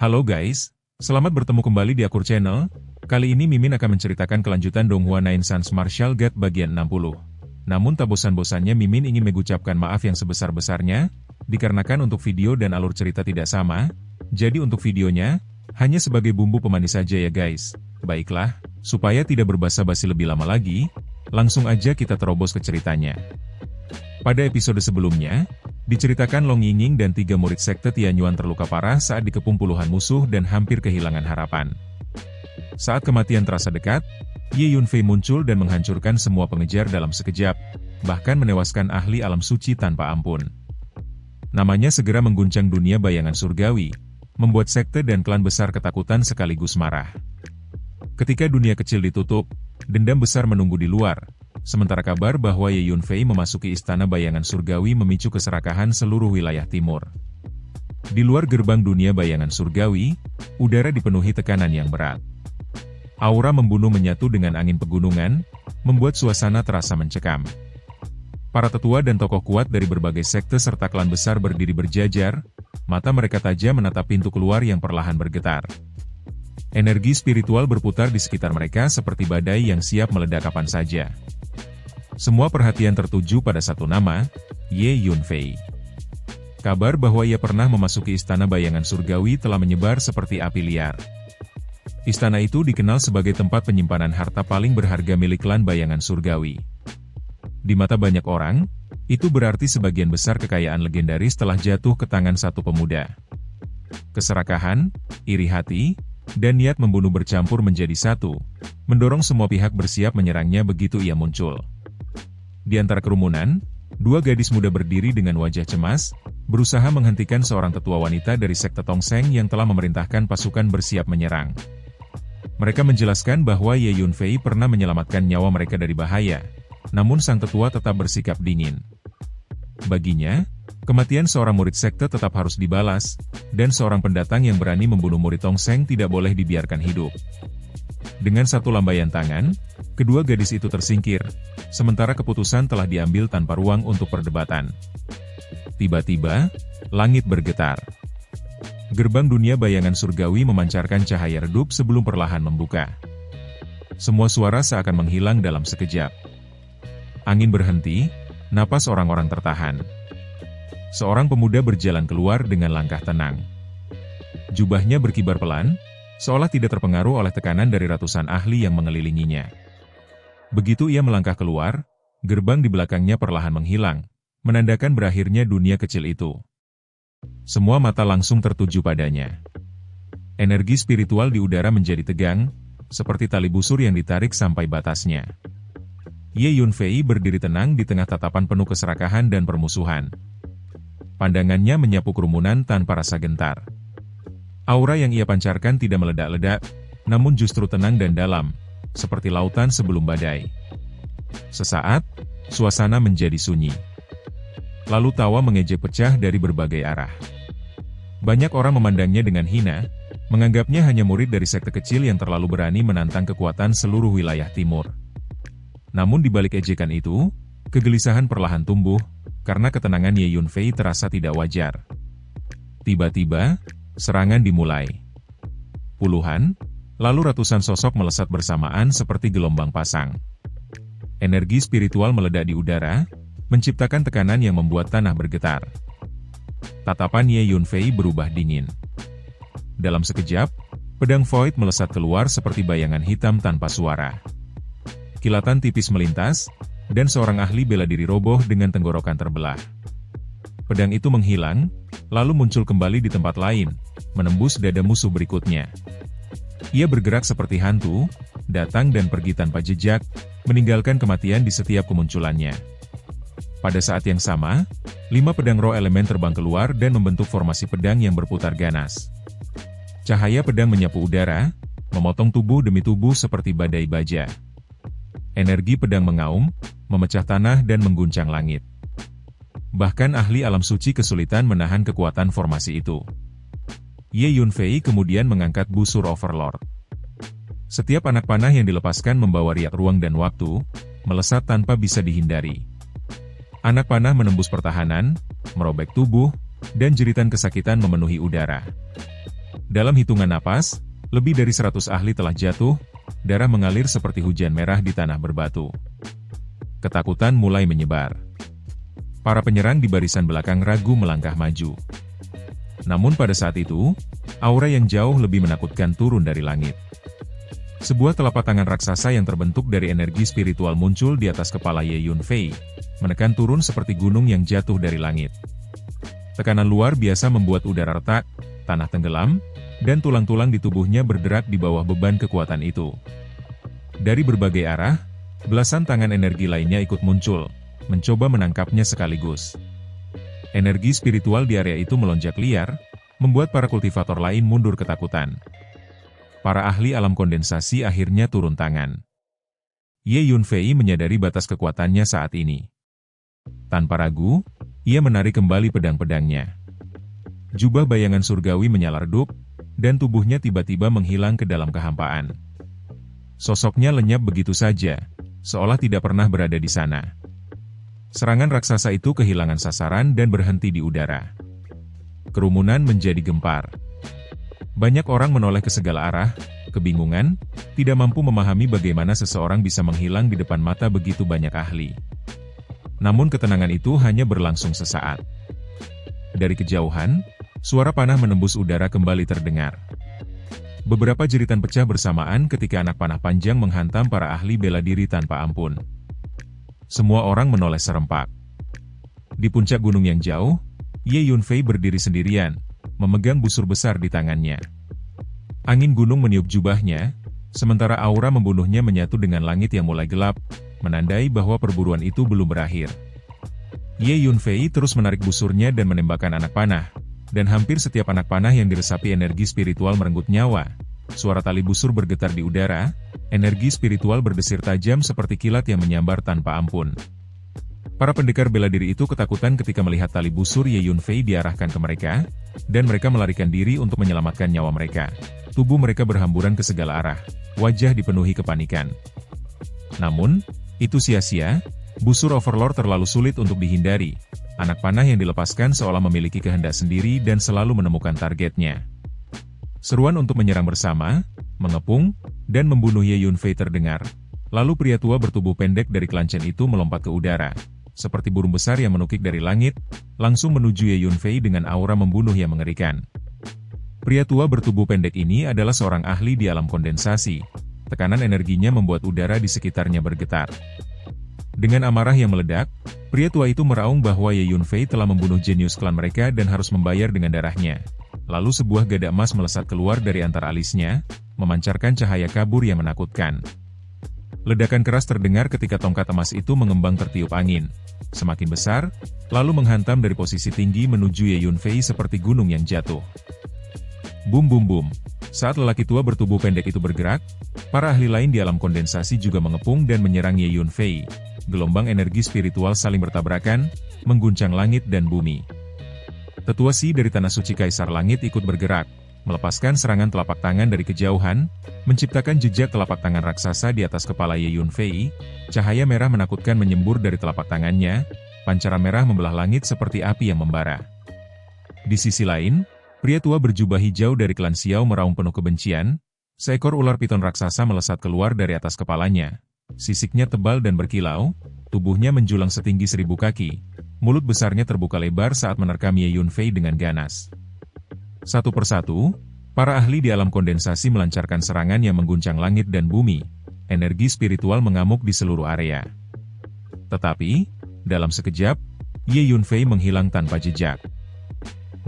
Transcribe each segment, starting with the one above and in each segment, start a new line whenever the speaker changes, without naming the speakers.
Halo guys, selamat bertemu kembali di Akur Channel. Kali ini Mimin akan menceritakan kelanjutan Donghua Nine Sons Martial God bagian 60. Namun tak bosan-bosannya Mimin ingin mengucapkan maaf yang sebesar-besarnya, dikarenakan untuk video dan alur cerita tidak sama, jadi untuk videonya, hanya sebagai bumbu pemanis saja ya guys. Baiklah, supaya tidak berbasa-basi lebih lama lagi, langsung aja kita terobos ke ceritanya. Pada episode sebelumnya, diceritakan Long Yingying dan 3 murid sekte Tianyuan terluka parah saat dikepung puluhan musuh dan hampir kehilangan harapan. Saat kematian terasa dekat, Ye Yunfei muncul dan menghancurkan semua pengejar dalam sekejap, bahkan menewaskan ahli alam suci tanpa ampun. Namanya segera mengguncang dunia bayangan surgawi, membuat sekte dan klan besar ketakutan sekaligus marah. Ketika dunia kecil ditutup, dendam besar menunggu di luar. Sementara kabar bahwa Ye Yunfei memasuki istana bayangan surgawi memicu keserakahan seluruh wilayah timur. Di luar gerbang dunia bayangan surgawi, udara dipenuhi tekanan yang berat. Aura membunuh menyatu dengan angin pegunungan, membuat suasana terasa mencekam. Para tetua dan tokoh kuat dari berbagai sekte serta klan besar berdiri berjajar, mata mereka tajam menatap pintu keluar yang perlahan bergetar. Energi spiritual berputar di sekitar mereka seperti badai yang siap meledak kapan saja. Semua perhatian tertuju pada satu nama, Ye Yunfei. Kabar bahwa ia pernah memasuki istana bayangan surgawi telah menyebar seperti api liar. Istana itu dikenal sebagai tempat penyimpanan harta paling berharga milik klan bayangan surgawi. Di mata banyak orang, itu berarti sebagian besar kekayaan legendaris telah jatuh ke tangan satu pemuda. Keserakahan, iri hati, dan niat membunuh bercampur menjadi satu, mendorong semua pihak bersiap menyerangnya begitu ia muncul. Di antara kerumunan, 2 gadis muda berdiri dengan wajah cemas, berusaha menghentikan seorang tetua wanita dari sekte Tongseng yang telah memerintahkan pasukan bersiap menyerang. Mereka menjelaskan bahwa Ye Yunfei pernah menyelamatkan nyawa mereka dari bahaya, namun sang tetua tetap bersikap dingin. Baginya, kematian seorang murid sekte tetap harus dibalas, dan seorang pendatang yang berani membunuh murid Tongseng tidak boleh dibiarkan hidup. Dengan satu lambaian tangan, kedua gadis itu tersingkir, sementara keputusan telah diambil tanpa ruang untuk perdebatan. Tiba-tiba, langit bergetar. Gerbang dunia bayangan surgawi memancarkan cahaya redup sebelum perlahan membuka. Semua suara seakan menghilang dalam sekejap. Angin berhenti, napas orang-orang tertahan. Seorang pemuda berjalan keluar dengan langkah tenang. Jubahnya berkibar pelan, seolah tidak terpengaruh oleh tekanan dari ratusan ahli yang mengelilinginya. Begitu ia melangkah keluar, gerbang di belakangnya perlahan menghilang, menandakan berakhirnya dunia kecil itu. Semua mata langsung tertuju padanya. Energi spiritual di udara menjadi tegang, seperti tali busur yang ditarik sampai batasnya. Ye Yunfei berdiri tenang di tengah tatapan penuh keserakahan dan permusuhan. Pandangannya menyapu kerumunan tanpa rasa gentar. Aura yang ia pancarkan tidak meledak-ledak, namun justru tenang dan dalam, seperti lautan sebelum badai. Sesaat, suasana menjadi sunyi. Lalu tawa mengejek pecah dari berbagai arah. Banyak orang memandangnya dengan hina, menganggapnya hanya murid dari sekte kecil yang terlalu berani menantang kekuatan seluruh wilayah timur. Namun di balik ejekan itu, kegelisahan perlahan tumbuh, karena ketenangan Ye Yunfei terasa tidak wajar. Tiba-tiba, serangan dimulai. Puluhan, lalu ratusan sosok melesat bersamaan seperti gelombang pasang. Energi spiritual meledak di udara, menciptakan tekanan yang membuat tanah bergetar. Tatapan Ye Yunfei berubah dingin. Dalam sekejap, pedang Void melesat keluar seperti bayangan hitam tanpa suara. Kilatan tipis melintas, dan seorang ahli bela diri roboh dengan tenggorokan terbelah. Pedang itu menghilang, lalu muncul kembali di tempat lain, menembus dada musuh berikutnya. Ia bergerak seperti hantu, datang dan pergi tanpa jejak, meninggalkan kematian di setiap kemunculannya. Pada saat yang sama, 5 pedang roh elemen terbang keluar dan membentuk formasi pedang yang berputar ganas. Cahaya pedang menyapu udara, memotong tubuh demi tubuh seperti badai baja. Energi pedang mengaum, memecah tanah dan mengguncang langit. Bahkan ahli alam suci kesulitan menahan kekuatan formasi itu. Ye Yunfei kemudian mengangkat busur Overlord. Setiap anak panah yang dilepaskan membawa riak ruang dan waktu, melesat tanpa bisa dihindari. Anak panah menembus pertahanan, merobek tubuh, dan jeritan kesakitan memenuhi udara. Dalam hitungan napas, lebih dari 100 ahli telah jatuh, darah mengalir seperti hujan merah di tanah berbatu. Ketakutan mulai menyebar. Para penyerang di barisan belakang ragu melangkah maju. Namun pada saat itu, aura yang jauh lebih menakutkan turun dari langit. Sebuah telapak tangan raksasa yang terbentuk dari energi spiritual muncul di atas kepala Ye Yunfei, menekan turun seperti gunung yang jatuh dari langit. Tekanan luar biasa membuat udara retak, tanah tenggelam, dan tulang-tulang di tubuhnya berderak di bawah beban kekuatan itu. Dari berbagai arah, belasan tangan energi lainnya ikut muncul, mencoba menangkapnya sekaligus. Energi spiritual di area itu melonjak liar, membuat para kultivator lain mundur ketakutan. Para ahli alam kondensasi akhirnya turun tangan. Ye Yunfei menyadari batas kekuatannya saat ini. Tanpa ragu, ia menarik kembali pedang-pedangnya. Jubah bayangan surgawi menyala redup, dan tubuhnya tiba-tiba menghilang ke dalam kehampaan. Sosoknya lenyap begitu saja, seolah tidak pernah berada di sana. Serangan raksasa itu kehilangan sasaran dan berhenti di udara. Kerumunan menjadi gempar. Banyak orang menoleh ke segala arah, kebingungan, tidak mampu memahami bagaimana seseorang bisa menghilang di depan mata begitu banyak ahli. Namun ketenangan itu hanya berlangsung sesaat. Dari kejauhan, suara panah menembus udara kembali terdengar. Beberapa jeritan pecah bersamaan ketika anak panah panjang menghantam para ahli bela diri tanpa ampun. Semua orang menoleh serempak. Di puncak gunung yang jauh, Ye Yunfei berdiri sendirian, memegang busur besar di tangannya. Angin gunung meniup jubahnya, sementara aura membunuhnya menyatu dengan langit yang mulai gelap, menandai bahwa perburuan itu belum berakhir. Ye Yunfei terus menarik busurnya dan menembakkan anak panah, dan hampir setiap anak panah yang diresapi energi spiritual merenggut nyawa. Suara tali busur bergetar di udara, energi spiritual berdesir tajam seperti kilat yang menyambar tanpa ampun. Para pendekar bela diri itu ketakutan ketika melihat tali busur Ye Yunfei diarahkan ke mereka, dan mereka melarikan diri untuk menyelamatkan nyawa mereka. Tubuh mereka berhamburan ke segala arah, wajah dipenuhi kepanikan. Namun, itu sia-sia, busur Overlord terlalu sulit untuk dihindari. Anak panah yang dilepaskan seolah memiliki kehendak sendiri dan selalu menemukan targetnya. Seruan untuk menyerang bersama, mengepung, dan membunuh Ye Yunfei terdengar. Lalu pria tua bertubuh pendek dari Klanchen itu melompat ke udara, seperti burung besar yang menukik dari langit, langsung menuju Ye Yunfei dengan aura membunuh yang mengerikan. Pria tua bertubuh pendek ini adalah seorang ahli di alam kondensasi. Tekanan energinya membuat udara di sekitarnya bergetar. Dengan amarah yang meledak, pria tua itu meraung bahwa Ye Yunfei telah membunuh jenius klan mereka dan harus membayar dengan darahnya. Lalu sebuah gada emas melesat keluar dari antara alisnya, memancarkan cahaya kabur yang menakutkan. Ledakan keras terdengar ketika tongkat emas itu mengembang tertiup angin. Semakin besar, lalu menghantam dari posisi tinggi menuju Ye Yunfei seperti gunung yang jatuh. Bum bum bum. Saat lelaki tua bertubuh pendek itu bergerak, para ahli lain di alam kondensasi juga mengepung dan menyerang Ye Yunfei. Gelombang energi spiritual saling bertabrakan, mengguncang langit dan bumi. Tetua Si dari Tanah Suci Kaisar Langit ikut bergerak, melepaskan serangan telapak tangan dari kejauhan, menciptakan jejak telapak tangan raksasa di atas kepala Ye Yunfei. Cahaya merah menakutkan menyembur dari telapak tangannya, pancaran merah membelah langit seperti api yang membara. Di sisi lain, pria tua berjubah hijau dari klan Xiao meraung penuh kebencian. Seekor ular piton raksasa melesat keluar dari atas kepalanya. Sisiknya tebal dan berkilau, tubuhnya menjulang setinggi 1000 kaki. Mulut besarnya terbuka lebar saat menerkam Ye Yunfei dengan ganas. Satu persatu, para ahli di alam kondensasi melancarkan serangan yang mengguncang langit dan bumi. Energi spiritual mengamuk di seluruh area. Tetapi, dalam sekejap, Ye Yunfei menghilang tanpa jejak.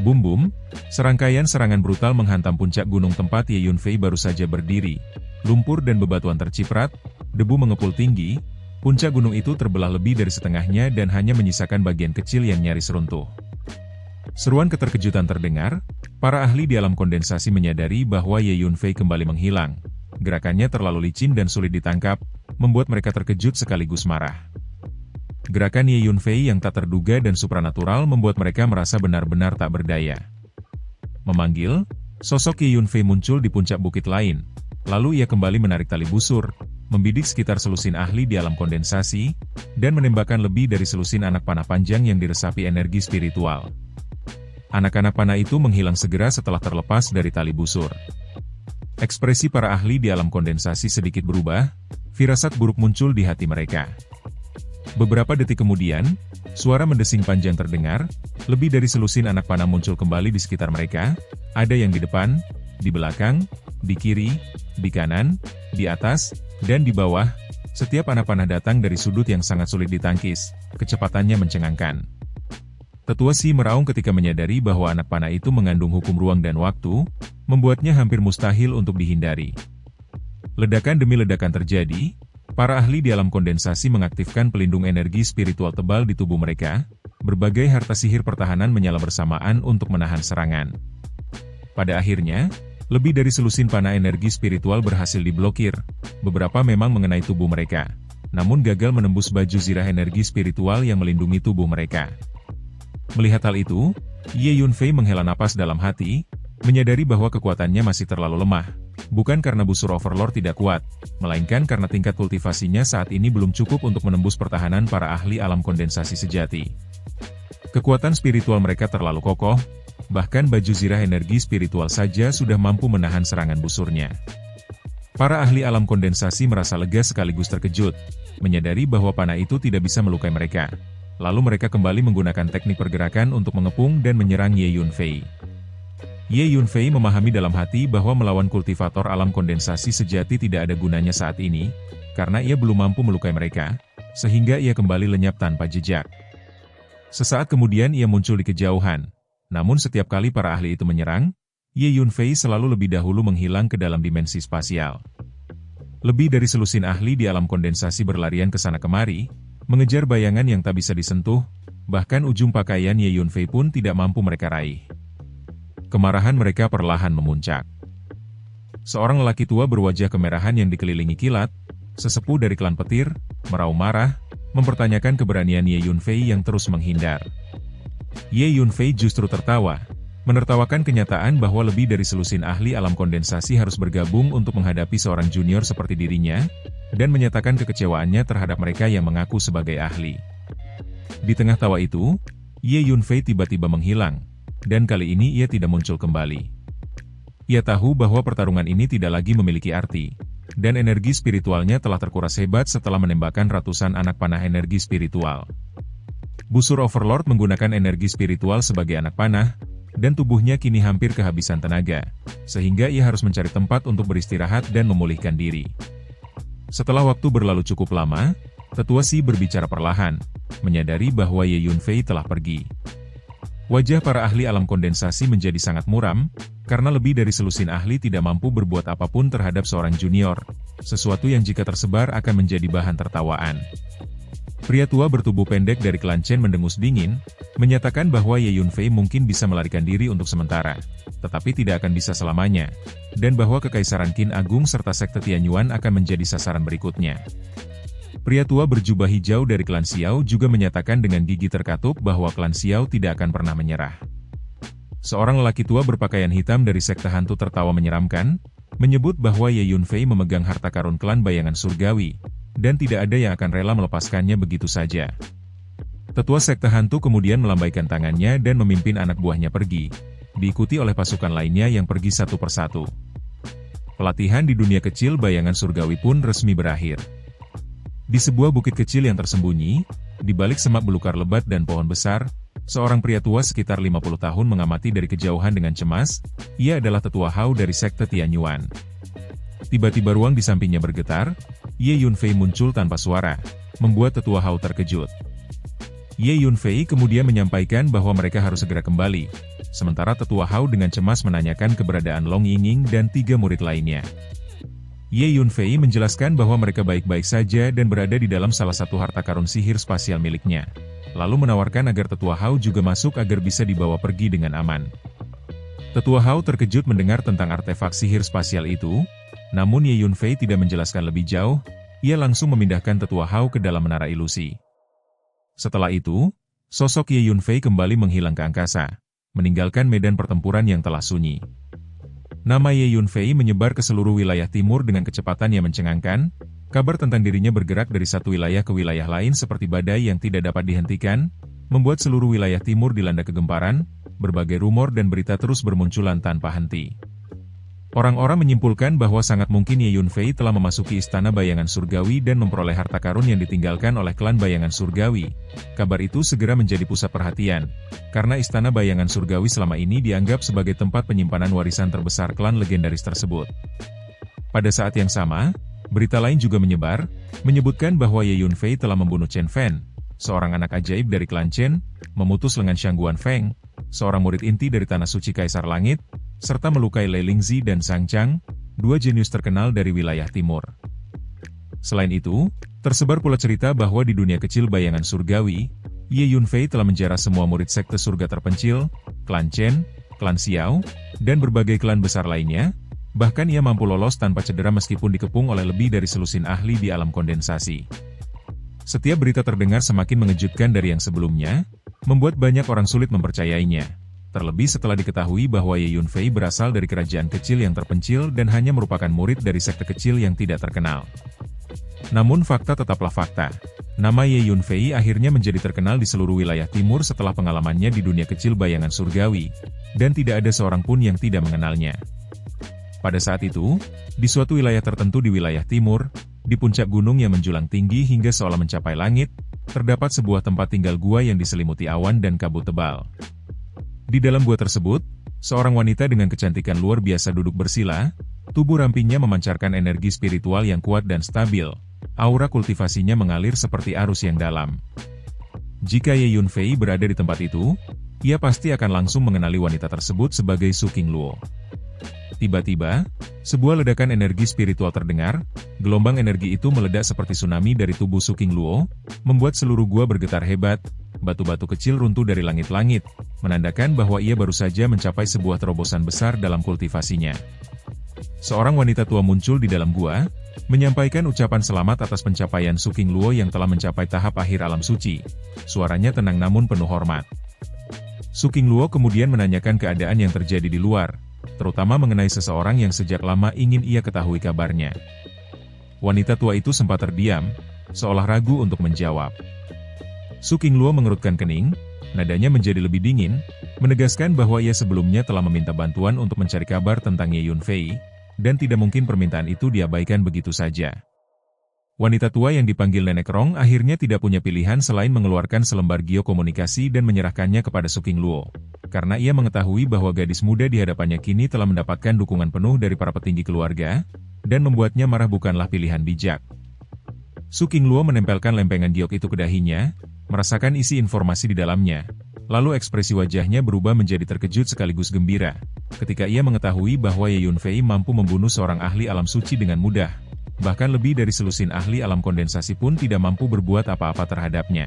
Bum bum, serangkaian serangan brutal menghantam puncak gunung tempat Ye Yunfei baru saja berdiri. Lumpur dan bebatuan terciprat, debu mengepul tinggi, puncak gunung itu terbelah lebih dari setengahnya dan hanya menyisakan bagian kecil yang nyaris runtuh. Seruan keterkejutan terdengar, para ahli di alam kondensasi menyadari bahwa Ye Yunfei kembali menghilang. Gerakannya terlalu licin dan sulit ditangkap, membuat mereka terkejut sekaligus marah. Gerakan Ye Yunfei yang tak terduga dan supranatural membuat mereka merasa benar-benar tak berdaya. Memanggil, sosok Ye Yunfei muncul di puncak bukit lain. Lalu ia kembali menarik tali busur, membidik sekitar selusin ahli di alam kondensasi, dan menembakkan lebih dari selusin anak panah panjang yang diresapi energi spiritual. Anak-anak panah itu menghilang segera setelah terlepas dari tali busur. Ekspresi para ahli di alam kondensasi sedikit berubah, firasat buruk muncul di hati mereka. Beberapa detik kemudian, suara mendesing panjang terdengar, lebih dari selusin anak panah muncul kembali di sekitar mereka, ada yang di depan, di belakang, di kiri, di kanan, di atas, dan di bawah. Setiap anak panah datang dari sudut yang sangat sulit ditangkis, kecepatannya mencengangkan. Tetua Si meraung ketika menyadari bahwa anak panah itu mengandung hukum ruang dan waktu, membuatnya hampir mustahil untuk dihindari. Ledakan demi ledakan terjadi, para ahli di alam kondensasi mengaktifkan pelindung energi spiritual tebal di tubuh mereka, berbagai harta sihir pertahanan menyala bersamaan untuk menahan serangan. Pada akhirnya, lebih dari selusin panah energi spiritual berhasil diblokir, beberapa memang mengenai tubuh mereka, namun gagal menembus baju zirah energi spiritual yang melindungi tubuh mereka. Melihat hal itu, Ye Yunfei menghela napas dalam hati, menyadari bahwa kekuatannya masih terlalu lemah, bukan karena busur Overlord tidak kuat, melainkan karena tingkat kultivasinya saat ini belum cukup untuk menembus pertahanan para ahli alam kondensasi sejati. Kekuatan spiritual mereka terlalu kokoh, bahkan baju zirah energi spiritual saja sudah mampu menahan serangan busurnya. Para ahli alam kondensasi merasa lega sekaligus terkejut, menyadari bahwa panah itu tidak bisa melukai mereka. Lalu mereka kembali menggunakan teknik pergerakan untuk mengepung dan menyerang Ye Yunfei. Ye Yunfei memahami dalam hati bahwa melawan kultivator alam kondensasi sejati tidak ada gunanya saat ini, karena ia belum mampu melukai mereka, sehingga ia kembali lenyap tanpa jejak. Sesaat kemudian ia muncul di kejauhan, namun setiap kali para ahli itu menyerang, Ye Yunfei selalu lebih dahulu menghilang ke dalam dimensi spasial. Lebih dari selusin ahli di alam kondensasi berlarian ke sana kemari, mengejar bayangan yang tak bisa disentuh, bahkan ujung pakaian Ye Yunfei pun tidak mampu mereka raih. Kemarahan mereka perlahan memuncak. Seorang lelaki tua berwajah kemerahan yang dikelilingi kilat, sesepuh dari klan petir, meraung marah, mempertanyakan keberanian Ye Yunfei yang terus menghindar. Ye Yunfei justru tertawa, menertawakan kenyataan bahwa lebih dari selusin ahli alam kondensasi harus bergabung untuk menghadapi seorang junior seperti dirinya, dan menyatakan kekecewaannya terhadap mereka yang mengaku sebagai ahli. Di tengah tawa itu, Ye Yunfei tiba-tiba menghilang, dan kali ini ia tidak muncul kembali. Ia tahu bahwa pertarungan ini tidak lagi memiliki arti, dan energi spiritualnya telah terkuras hebat setelah menembakkan ratusan anak panah energi spiritual. Busur Overlord menggunakan energi spiritual sebagai anak panah, dan tubuhnya kini hampir kehabisan tenaga, sehingga ia harus mencari tempat untuk beristirahat dan memulihkan diri. Setelah waktu berlalu cukup lama, Tetua Si berbicara perlahan, menyadari bahwa Ye Yunfei telah pergi. Wajah para ahli alam kondensasi menjadi sangat muram, karena lebih dari selusin ahli tidak mampu berbuat apapun terhadap seorang junior, sesuatu yang jika tersebar akan menjadi bahan tertawaan. Pria tua bertubuh pendek dari klan Chen mendengus dingin, menyatakan bahwa Ye Yunfei mungkin bisa melarikan diri untuk sementara, tetapi tidak akan bisa selamanya, dan bahwa Kekaisaran Qin Agung serta Sekte Tianyuan akan menjadi sasaran berikutnya. Pria tua berjubah hijau dari klan Xiao juga menyatakan dengan gigi terkatup bahwa klan Xiao tidak akan pernah menyerah. Seorang lelaki tua berpakaian hitam dari Sekte Hantu tertawa menyeramkan, menyebut bahwa Ye Yunfei memegang harta karun klan bayangan surgawi, dan tidak ada yang akan rela melepaskannya begitu saja. Tetua Sekte Hantu kemudian melambaikan tangannya dan memimpin anak buahnya pergi, diikuti oleh pasukan lainnya yang pergi satu persatu. Pelatihan di dunia kecil bayangan surgawi pun resmi berakhir. Di sebuah bukit kecil yang tersembunyi, di balik semak belukar lebat dan pohon besar, seorang pria tua sekitar 50 tahun mengamati dari kejauhan dengan cemas. Ia adalah Tetua Hao dari Sekte Tianyuan. Tiba-tiba ruang di sampingnya bergetar, Ye Yunfei muncul tanpa suara, membuat Tetua Hao terkejut. Ye Yunfei kemudian menyampaikan bahwa mereka harus segera kembali, sementara Tetua Hao dengan cemas menanyakan keberadaan Long Yingying dan 3 murid lainnya. Ye Yunfei menjelaskan bahwa mereka baik-baik saja dan berada di dalam salah satu harta karun sihir spasial miliknya, lalu menawarkan agar Tetua Hao juga masuk agar bisa dibawa pergi dengan aman. Tetua Hao terkejut mendengar tentang artefak sihir spasial itu, namun Ye Yunfei tidak menjelaskan lebih jauh, ia langsung memindahkan Tetua Hao ke dalam menara ilusi. Setelah itu, sosok Ye Yunfei kembali menghilang ke angkasa, meninggalkan medan pertempuran yang telah sunyi. Nama Ye Yunfei menyebar ke seluruh wilayah timur dengan kecepatan yang mencengangkan, kabar tentang dirinya bergerak dari satu wilayah ke wilayah lain seperti badai yang tidak dapat dihentikan, membuat seluruh wilayah timur dilanda kegemparan, berbagai rumor dan berita terus bermunculan tanpa henti. Orang-orang menyimpulkan bahwa sangat mungkin Ye Yunfei telah memasuki istana bayangan surgawi dan memperoleh harta karun yang ditinggalkan oleh klan bayangan surgawi. Kabar itu segera menjadi pusat perhatian, karena istana bayangan surgawi selama ini dianggap sebagai tempat penyimpanan warisan terbesar klan legendaris tersebut. Pada saat yang sama, berita lain juga menyebar, menyebutkan bahwa Ye Yunfei telah membunuh Chen Fan, seorang anak ajaib dari klan Chen, memutus lengan Shang Guanfeng, seorang murid inti dari Tanah Suci Kaisar Langit, serta melukai Lei Lingzi dan Sang Chang, dua jenius terkenal dari wilayah timur. Selain itu, tersebar pula cerita bahwa di dunia kecil bayangan surgawi, Ye Yunfei telah menjara semua murid sekte surga terpencil, klan Chen, klan Xiao, dan berbagai klan besar lainnya, bahkan ia mampu lolos tanpa cedera meskipun dikepung oleh lebih dari selusin ahli di alam kondensasi. Setiap berita terdengar semakin mengejutkan dari yang sebelumnya, membuat banyak orang sulit mempercayainya. Terlebih setelah diketahui bahwa Ye Yunfei berasal dari kerajaan kecil yang terpencil dan hanya merupakan murid dari sekte kecil yang tidak terkenal. Namun fakta tetaplah fakta. Nama Ye Yunfei akhirnya menjadi terkenal di seluruh wilayah timur setelah pengalamannya di dunia kecil bayangan surgawi, dan tidak ada seorang pun yang tidak mengenalnya. Pada saat itu, di suatu wilayah tertentu di wilayah timur, di puncak gunung yang menjulang tinggi hingga seolah mencapai langit, terdapat sebuah tempat tinggal gua yang diselimuti awan dan kabut tebal. Di dalam gua tersebut, seorang wanita dengan kecantikan luar biasa duduk bersila, tubuh rampingnya memancarkan energi spiritual yang kuat dan stabil, aura kultivasinya mengalir seperti arus yang dalam. Jika Ye Yunfei berada di tempat itu, ia pasti akan langsung mengenali wanita tersebut sebagai Su Qingluo. Tiba-tiba, sebuah ledakan energi spiritual terdengar, gelombang energi itu meledak seperti tsunami dari tubuh Su Qingluo, membuat seluruh gua bergetar hebat, batu-batu kecil runtuh dari langit-langit, menandakan bahwa ia baru saja mencapai sebuah terobosan besar dalam kultivasinya. Seorang wanita tua muncul di dalam gua, menyampaikan ucapan selamat atas pencapaian Su Qingluo yang telah mencapai tahap akhir alam suci. Suaranya tenang namun penuh hormat. Su Qingluo kemudian menanyakan keadaan yang terjadi di luar, terutama mengenai seseorang yang sejak lama ingin ia ketahui kabarnya. Wanita tua itu sempat terdiam, seolah ragu untuk menjawab. Su Qingluo mengerutkan kening, nadanya menjadi lebih dingin, menegaskan bahwa ia sebelumnya telah meminta bantuan untuk mencari kabar tentang Ye Yunfei, dan tidak mungkin permintaan itu diabaikan begitu saja. Wanita tua yang dipanggil Nenek Rong akhirnya tidak punya pilihan selain mengeluarkan selembar gio komunikasi dan menyerahkannya kepada Su Qingluo, karena ia mengetahui bahwa gadis muda di hadapannya kini telah mendapatkan dukungan penuh dari para petinggi keluarga, dan membuatnya marah bukanlah pilihan bijak. Su Qingluo menempelkan lempengan giok itu ke dahinya, merasakan isi informasi di dalamnya, lalu ekspresi wajahnya berubah menjadi terkejut sekaligus gembira, ketika ia mengetahui bahwa Ye Yunfei mampu membunuh seorang ahli alam suci dengan mudah. Bahkan lebih dari selusin ahli alam kondensasi pun tidak mampu berbuat apa-apa terhadapnya.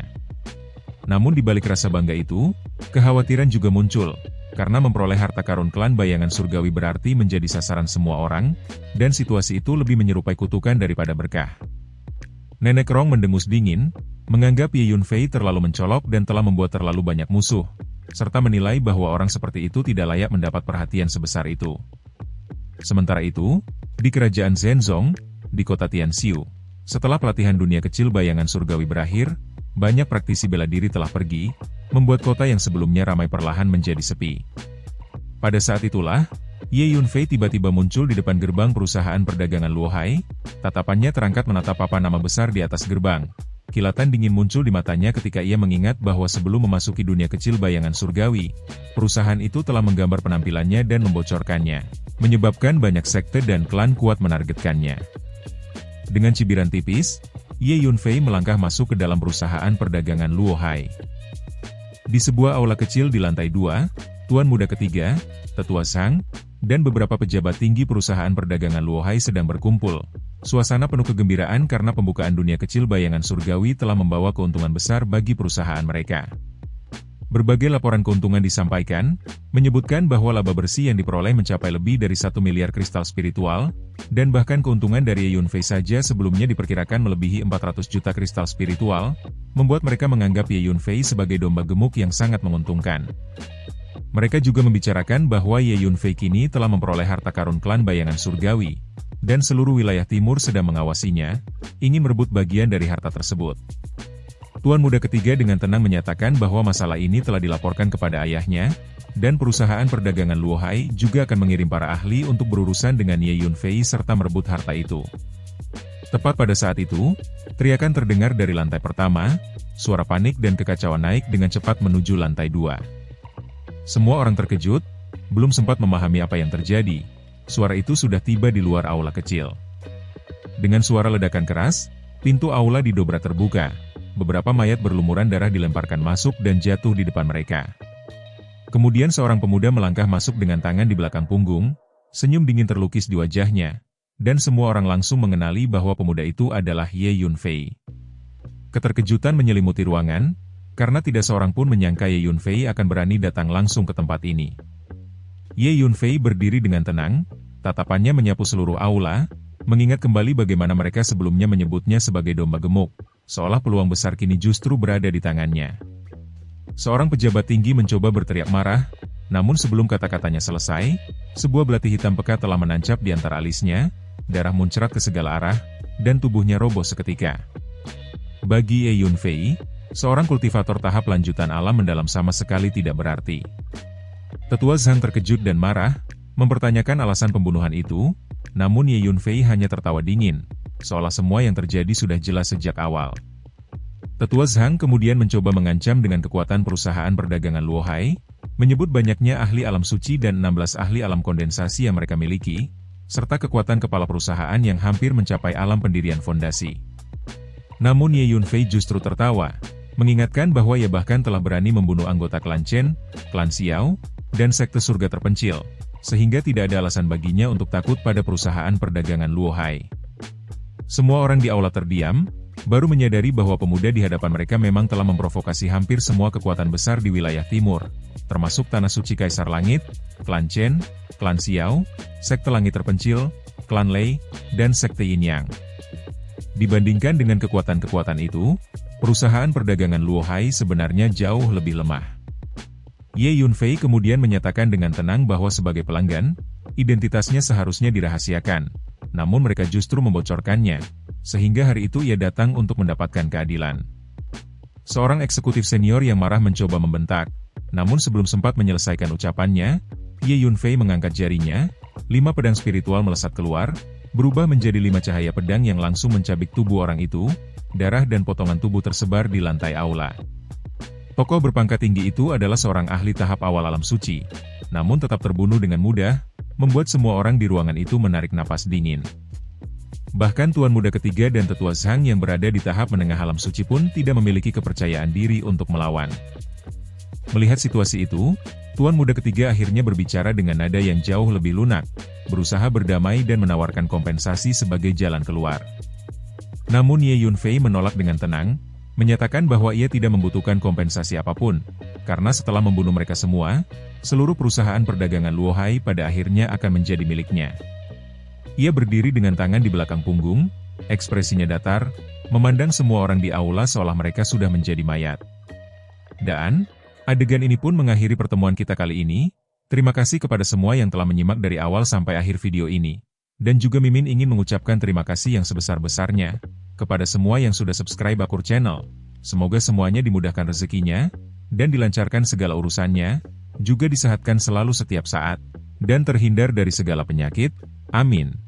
Namun di balik rasa bangga itu, kekhawatiran juga muncul, karena memperoleh harta karun klan bayangan surgawi berarti menjadi sasaran semua orang, dan situasi itu lebih menyerupai kutukan daripada berkah. Nenek Rong mendengus dingin, menganggap Ye Yunfei terlalu mencolok dan telah membuat terlalu banyak musuh, serta menilai bahwa orang seperti itu tidak layak mendapat perhatian sebesar itu. Sementara itu, di kerajaan Zhenzong, di kota Tianxiu, setelah pelatihan dunia kecil bayangan surgawi berakhir, banyak praktisi bela diri telah pergi, membuat kota yang sebelumnya ramai perlahan menjadi sepi. Pada saat itulah, Ye Yunfei tiba-tiba muncul di depan gerbang perusahaan perdagangan Luohai, tatapannya terangkat menatap papan nama besar di atas gerbang. Kilatan dingin muncul di matanya ketika ia mengingat bahwa sebelum memasuki dunia kecil bayangan surgawi, perusahaan itu telah menggambar penampilannya dan membocorkannya, menyebabkan banyak sekte dan klan kuat menargetkannya. Dengan cibiran tipis, Ye Yunfei melangkah masuk ke dalam perusahaan perdagangan Luohai. Di sebuah aula kecil di lantai 2, Tuan Muda Ketiga, Tetua Sang, dan beberapa pejabat tinggi perusahaan perdagangan Luohai sedang berkumpul. Suasana penuh kegembiraan karena pembukaan dunia kecil bayangan surgawi telah membawa keuntungan besar bagi perusahaan mereka. Berbagai laporan keuntungan disampaikan, menyebutkan bahwa laba bersih yang diperoleh mencapai lebih dari 1 miliar kristal spiritual, dan bahkan keuntungan dari Ye Yunfei saja sebelumnya diperkirakan melebihi 400 juta kristal spiritual, membuat mereka menganggap Ye Yunfei sebagai domba gemuk yang sangat menguntungkan. Mereka juga membicarakan bahwa Ye Yunfei kini telah memperoleh harta karun klan bayangan surgawi, dan seluruh wilayah timur sedang mengawasinya, ingin merebut bagian dari harta tersebut. Tuan muda ketiga dengan tenang menyatakan bahwa masalah ini telah dilaporkan kepada ayahnya, dan perusahaan perdagangan Luohai juga akan mengirim para ahli untuk berurusan dengan Ye Yunfei serta merebut harta itu. Tepat pada saat itu, teriakan terdengar dari lantai pertama, suara panik dan kekacauan naik dengan cepat menuju lantai 2. Semua orang terkejut, belum sempat memahami apa yang terjadi, suara itu sudah tiba di luar aula kecil. Dengan suara ledakan keras, pintu aula didobrak terbuka. Beberapa mayat berlumuran darah dilemparkan masuk dan jatuh di depan mereka. Kemudian seorang pemuda melangkah masuk dengan tangan di belakang punggung, senyum dingin terlukis di wajahnya, dan semua orang langsung mengenali bahwa pemuda itu adalah Ye Yunfei. Keterkejutan menyelimuti ruangan, karena tidak seorang pun menyangka Ye Yunfei akan berani datang langsung ke tempat ini. Ye Yunfei berdiri dengan tenang, tatapannya menyapu seluruh aula, mengingat kembali bagaimana mereka sebelumnya menyebutnya sebagai domba gemuk, seolah peluang besar kini justru berada di tangannya. Seorang pejabat tinggi mencoba berteriak marah, namun sebelum kata-katanya selesai, sebuah belati hitam pekat telah menancap di antara alisnya, darah muncrat ke segala arah, dan tubuhnya roboh seketika. Bagi Ye Yunfei, seorang kultivator tahap lanjutan alam mendalam sama sekali tidak berarti. Tetua Zhang terkejut dan marah, mempertanyakan alasan pembunuhan itu, namun Ye Yunfei hanya tertawa dingin, seolah semua yang terjadi sudah jelas sejak awal. Tetua Zhang kemudian mencoba mengancam dengan kekuatan perusahaan perdagangan Luohai, menyebut banyaknya ahli alam suci dan 16 ahli alam kondensasi yang mereka miliki, serta kekuatan kepala perusahaan yang hampir mencapai alam pendirian fondasi. Namun Ye Yunfei justru tertawa, mengingatkan bahwa ia bahkan telah berani membunuh anggota klan Chen, klan Xiao, dan sekte surga terpencil, sehingga tidak ada alasan baginya untuk takut pada perusahaan perdagangan Luohai. Semua orang di aula terdiam, baru menyadari bahwa pemuda di hadapan mereka memang telah memprovokasi hampir semua kekuatan besar di wilayah timur, termasuk Tanah Suci Kaisar Langit, klan Chen, klan Xiao, sekte langit terpencil, klan Lei, dan sekte Yin Yang. Dibandingkan dengan kekuatan-kekuatan itu, perusahaan perdagangan Luohai sebenarnya jauh lebih lemah. Ye Yunfei kemudian menyatakan dengan tenang bahwa sebagai pelanggan, identitasnya seharusnya dirahasiakan, namun mereka justru membocorkannya, sehingga hari itu ia datang untuk mendapatkan keadilan. Seorang eksekutif senior yang marah mencoba membentak, namun sebelum sempat menyelesaikan ucapannya, Ye Yunfei mengangkat jarinya, 5 pedang spiritual melesat keluar, berubah menjadi 5 cahaya pedang yang langsung mencabik tubuh orang itu, darah dan potongan tubuh tersebar di lantai aula. Tokoh berpangkat tinggi itu adalah seorang ahli tahap awal alam suci, namun tetap terbunuh dengan mudah, membuat semua orang di ruangan itu menarik napas dingin. Bahkan Tuan Muda Ketiga dan Tetua Zhang yang berada di tahap menengah alam suci pun tidak memiliki kepercayaan diri untuk melawan. Melihat situasi itu, Tuan Muda Ketiga akhirnya berbicara dengan nada yang jauh lebih lunak, berusaha berdamai dan menawarkan kompensasi sebagai jalan keluar. Namun Ye Yunfei menolak dengan tenang, menyatakan bahwa ia tidak membutuhkan kompensasi apapun, karena setelah membunuh mereka semua, seluruh perusahaan perdagangan Luohai pada akhirnya akan menjadi miliknya. Ia berdiri dengan tangan di belakang punggung, ekspresinya datar, memandang semua orang di aula seolah mereka sudah menjadi mayat. Dan, adegan ini pun mengakhiri pertemuan kita kali ini. Terima kasih kepada semua yang telah menyimak dari awal sampai akhir video ini. Dan juga Mimin ingin mengucapkan terima kasih yang sebesar-besarnya kepada semua yang sudah subscribe Akur Channel. Semoga semuanya dimudahkan rezekinya, dan dilancarkan segala urusannya, juga disehatkan selalu setiap saat, dan terhindar dari segala penyakit. Amin.